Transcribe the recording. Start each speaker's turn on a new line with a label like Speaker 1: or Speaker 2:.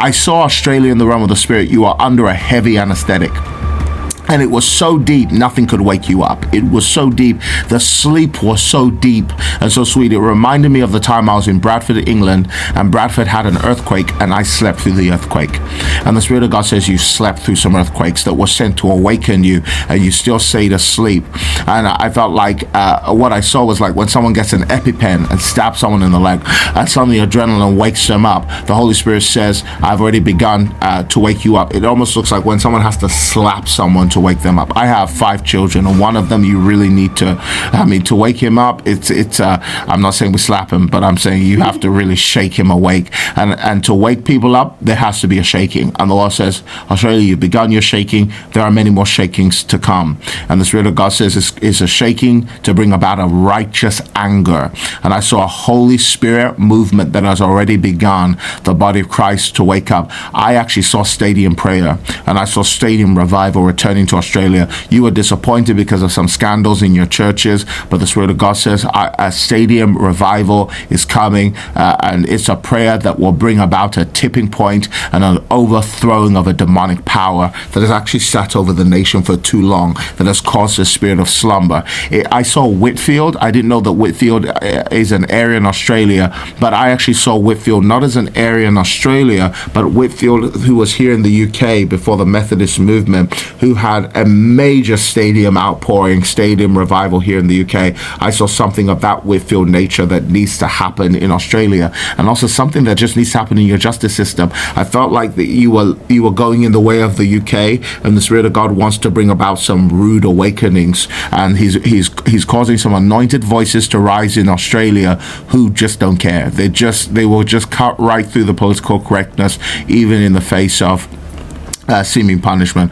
Speaker 1: I saw Australia in the realm of the spirit. You are under a heavy anesthetic. And it was so deep, nothing could wake you up. It was so deep. The sleep was so deep and so sweet. It reminded me of the time I was in Bradford, England, and Bradford had an earthquake, and I slept through the earthquake. And the Spirit of God says you slept through some earthquakes that were sent to awaken you, and you still stayed asleep. And I felt like what I saw was like when someone gets an EpiPen and stabs someone in the leg, and suddenly adrenaline wakes them up. The Holy Spirit says, I've already begun to wake you up. It almost looks like when someone has to slap someone to wake them up. I have 5 children, and one of them you really need to, to wake him up. It's I'm not saying we slap him, but I'm saying you have to really shake him awake. And to wake people up, there has to be a shaking. And the Lord says, Australia, you've begun your shaking. There are many more shakings to come. And the Spirit of God says it's a shaking to bring about a righteous anger. And I saw a Holy Spirit movement that has already begun the body of Christ to wake up. I actually saw stadium prayer, and I saw stadium revival returning to Australia. You were disappointed because of some scandals in your churches, but the Spirit of God says a stadium revival is coming, and it's a prayer that will bring about a tipping point and an overthrowing of a demonic power that has actually sat over the nation for too long, that has caused a spirit of slumber. I saw Whitfield. I didn't know that Whitfield is an area in Australia, but I actually saw Whitfield not as an area in Australia, but Whitfield, who was here in the UK before the Methodist movement, who had a major stadium outpouring, stadium revival here in the UK. I saw something of that Whitfield nature that needs to happen in Australia, and also something that just needs to happen in your justice system. I felt like that you were going in the way of the UK, and the Spirit of God wants to bring about some rude awakenings, and he's causing some anointed voices to rise in Australia who just don't care. They will just cut right through the political correctness, even in the face of seeming punishment.